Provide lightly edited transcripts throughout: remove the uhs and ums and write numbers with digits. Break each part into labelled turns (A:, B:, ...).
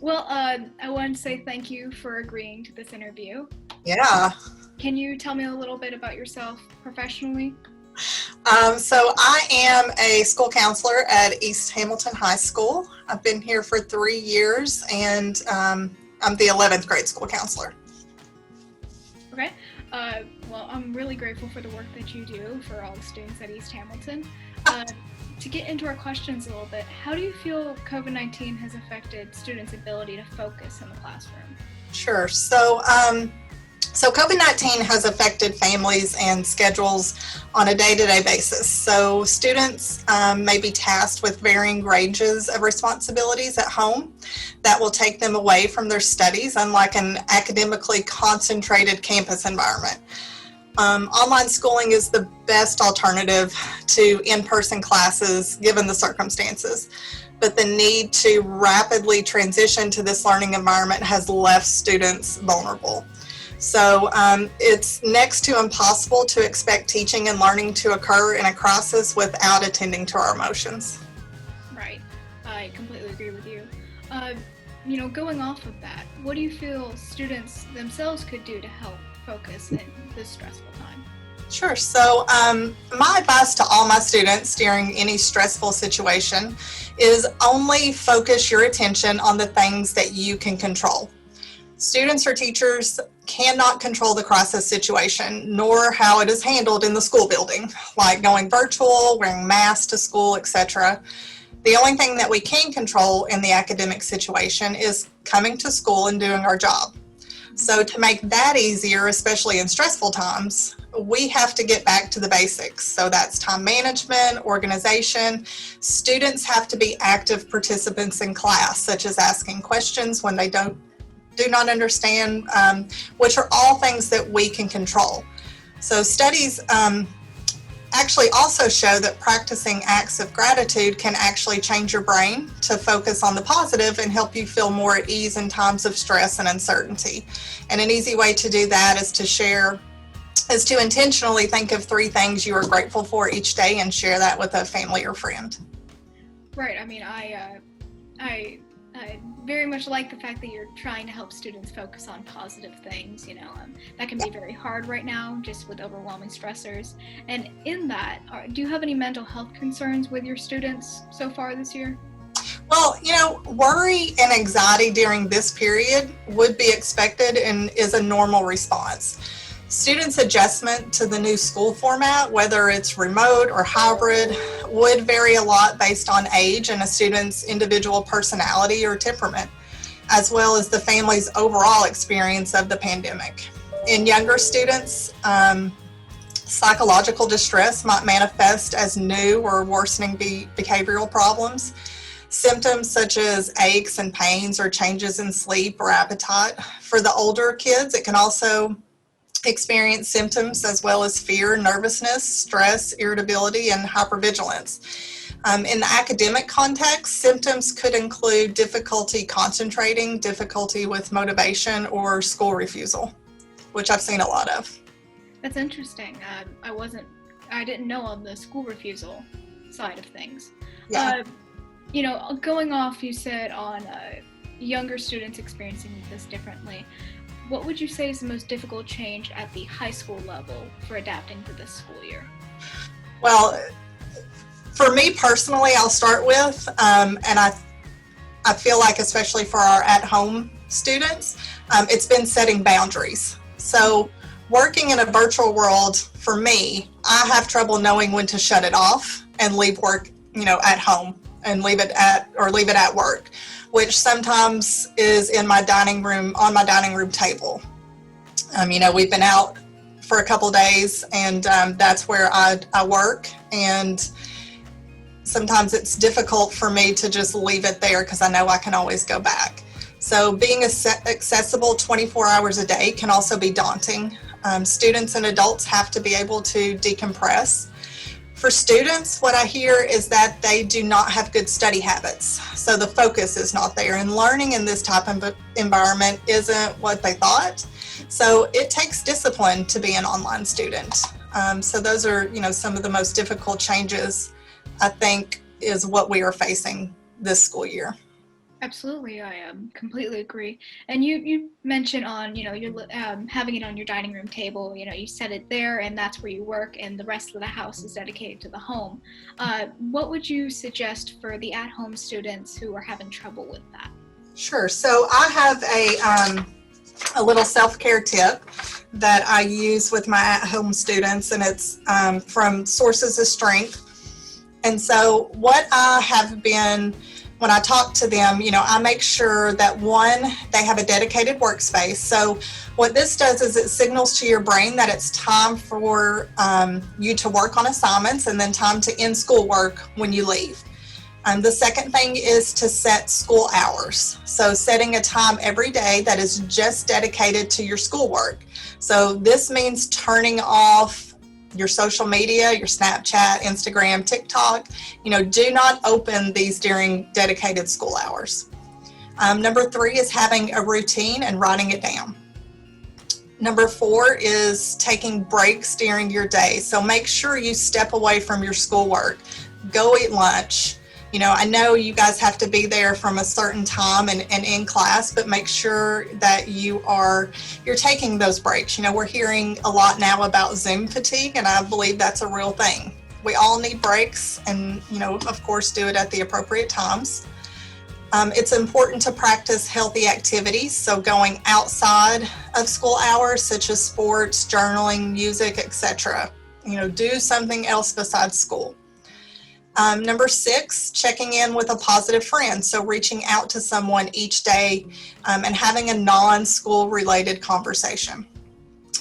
A: Well, I want to say thank you for agreeing to this interview.
B: Yeah.
A: Can you tell me a little bit about yourself professionally?
B: So I am a school counselor at East Hamilton High School. I've been here for 3 years, and I'm the 11th grade school counselor.
A: Okay. Well, I'm really grateful for the work that you do for all the students at East Hamilton. To get into our questions a little bit, how do you feel COVID-19 has affected students' ability to focus in the classroom?
B: Sure. So COVID-19 has affected families and schedules on a day-to-day basis. So students may be tasked with varying ranges of responsibilities at home that will take them away from their studies, unlike an academically concentrated campus environment. Online schooling is the best alternative to in-person classes given the circumstances, but the need to rapidly transition to this learning environment has left students vulnerable. So it's next to impossible to expect teaching and learning to occur in a crisis without attending to our emotions.
A: Right. I completely agree with you. Going off of that, what do you feel students themselves could do to help focus in this stressful time?
B: Sure. So my advice to all my students during any stressful situation is only focus your attention on the things that you can control. Students or teachers cannot control the crisis situation, nor how it is handled in the school building, like going virtual, wearing masks to school, etc. The only thing that we can control in the academic situation is coming to school and doing our job. So to make that easier, especially in stressful times, we have to get back to the basics. So that's time management, organization. Students have to be active participants in class, such as asking questions when they do not understand, which are all things that we can control. So studies actually also show that practicing acts of gratitude can actually change your brain to focus on the positive and help you feel more at ease in times of stress and uncertainty. And an easy way to do that is to intentionally think of 3 things you are grateful for each day and share that with a family or friend.
A: Right. I mean, I very much like the fact that you're trying to help students focus on positive things. That can be very hard right now, just with overwhelming stressors. And in that, do you have any mental health concerns with your students so far this year?
B: Well, worry and anxiety during this period would be expected and is a normal response. Students' adjustment to the new school format, whether it's remote or hybrid, would vary a lot based on age and a student's individual personality or temperament, as well as the family's overall experience of the pandemic. In younger students, psychological distress might manifest as new or worsening behavioral problems. Symptoms such as aches and pains or changes in sleep or appetite. For the older kids, it can also experience symptoms as well as fear, nervousness, stress, irritability, and hypervigilance. In the academic context, symptoms could include difficulty concentrating, difficulty with motivation, or school refusal, which I've seen a lot of.
A: That's interesting. I didn't know on the school refusal side of things.
B: Yeah.
A: Going off, you said on younger students experiencing this differently. What would you say is the most difficult change at the high school level for adapting to this school year?
B: Well, for me personally, I'll start with, and I feel like especially for our at-home students, it's been setting boundaries. So working in a virtual world, for me, I have trouble knowing when to shut it off and leave work, at home and leave it at work, which sometimes is on my dining room table. We've been out for a couple days, and that's where I work, and sometimes it's difficult for me to just leave it there because I know I can always go back. So being accessible 24 hours a day can also be daunting. Students and adults have to be able to decompress. For students, what I hear is that they do not have good study habits, so the focus is not there, and learning in this type of environment isn't what they thought. So it takes discipline to be an online student. So those are, some of the most difficult changes, I think, is what we are facing this school year.
A: Absolutely, I completely agree. And you mentioned on, you're having it on your dining room table. You set it there, and that's where you work, and the rest of the house is dedicated to the home. What would you suggest for the at-home students who are having trouble with that?
B: Sure. So I have a little self-care tip that I use with my at-home students, and it's from Sources of Strength. And so what I have been, when I talk to them, I make sure that one, they have a dedicated workspace. So what this does is it signals to your brain that it's time for you to work on assignments and then time to end school work when you leave. The second thing is to set school hours. So setting a time every day that is just dedicated to your schoolwork. So this means turning off your social media, your Snapchat, Instagram, TikTok. Do not open these during dedicated school hours. Number 3 is having a routine and writing it down. Number 4 is taking breaks during your day. So make sure you step away from your schoolwork. Go eat lunch. I know you guys have to be there from a certain time and in class, but make sure that you're taking those breaks. We're hearing a lot now about Zoom fatigue, and I believe that's a real thing. We all need breaks and, of course, do it at the appropriate times. It's important to practice healthy activities, so going outside of school hours, such as sports, journaling, music, etc. Do something else besides school. Number 6, checking in with a positive friend. So reaching out to someone each day and having a non-school related conversation.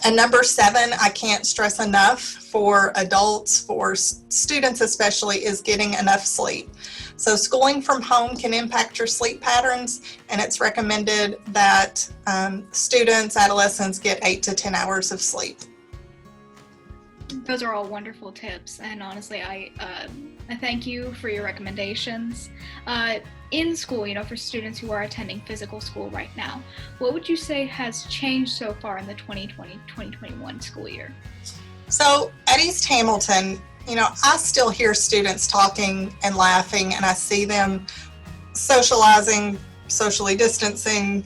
B: And number 7, I can't stress enough for adults, for students especially, is getting enough sleep. So schooling from home can impact your sleep patterns, and it's recommended that students, adolescents get 8 to 10 hours of sleep.
A: Those are all wonderful tips, and honestly, I thank you for your recommendations. In school, for students who are attending physical school right now, what would you say has changed so far in the 2020-2021 school year?
B: So at East Hamilton, I still hear students talking and laughing, and I see them socializing, socially distancing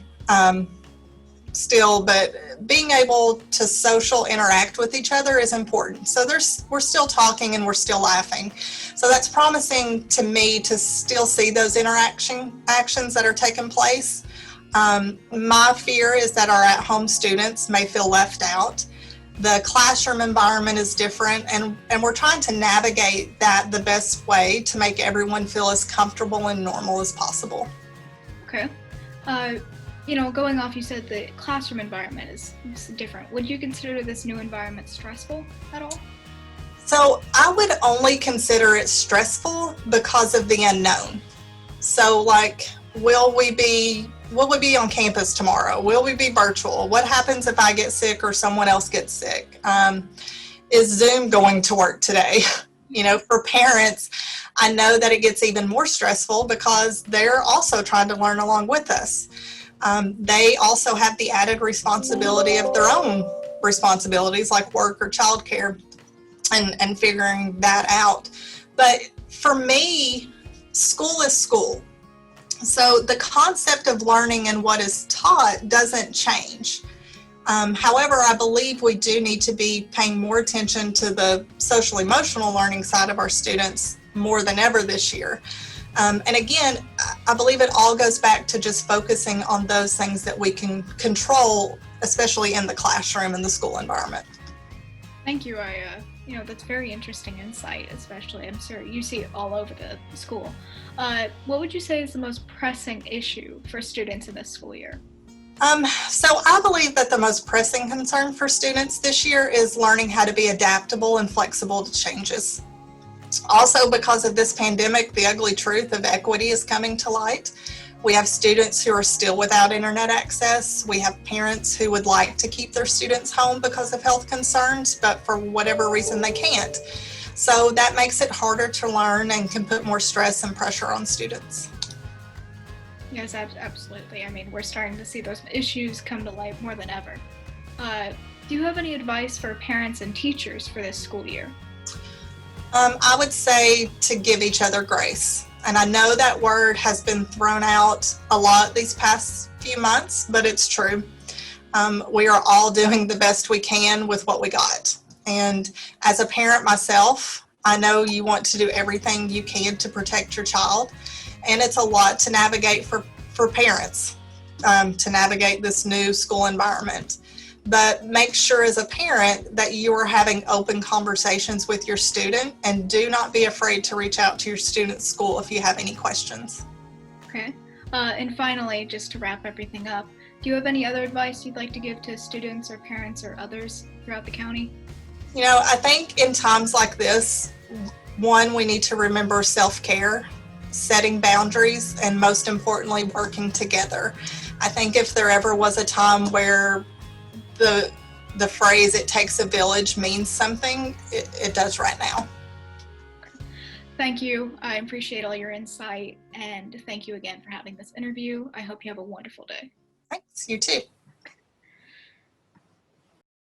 B: still, but being able to social interact with each other is important. So we're still talking and we're still laughing. So that's promising to me to still see those actions that are taking place. My fear is that our at-home students may feel left out. The classroom environment is different, and we're trying to navigate that the best way to make everyone feel as comfortable and normal as possible.
A: Okay. Going off, you said the classroom environment is different. Would you consider this new environment stressful at all?
B: So I would only consider it stressful because of the unknown. So will we be on campus tomorrow? Will we be virtual? What happens if I get sick or someone else gets sick? Is Zoom going to work today? For parents, I know that it gets even more stressful because they're also trying to learn along with us. They also have the added responsibility of their own responsibilities like work or childcare and figuring that out. But for me, school is school. So the concept of learning and what is taught doesn't change. However, I believe we do need to be paying more attention to the social emotional learning side of our students more than ever this year. And again, I believe it all goes back to just focusing on those things that we can control, especially in the classroom and the school environment.
A: Thank you. That's very interesting insight, especially I'm sure you see it all over the school. What would you say is the most pressing issue for students in this school year?
B: So I believe that the most pressing concern for students this year is learning how to be adaptable and flexible to changes. Also, because of this pandemic, the ugly truth of equity is coming to light. We have students who are still without internet access. We have parents who would like to keep their students home because of health concerns, but for whatever reason they can't. So that makes it harder to learn and can put more stress and pressure on students.
A: Yes, absolutely. I mean, we're starting to see those issues come to light more than ever. Do you have any advice for parents and teachers for this school year?
B: I would say to give each other grace. And I know that word has been thrown out a lot these past few months, but it's true. We are all doing the best we can with what we got. And as a parent myself, I know you want to do everything you can to protect your child. And it's a lot to navigate for parents, to navigate this new school environment. But make sure as a parent that you are having open conversations with your student, and do not be afraid to reach out to your student's school if you have any questions.
A: Okay. And finally, just to wrap everything up, do you have any other advice you'd like to give to students or parents or others throughout the county?
B: You know, I think in times like this, one, we need to remember self-care, setting boundaries, and most importantly, working together. I think if there ever was a time where the phrase "it takes a village" means something, it does right now.
A: Thank you. I appreciate all your insight, and thank you again for having this interview. I hope you have a wonderful day.
B: Thanks. You too.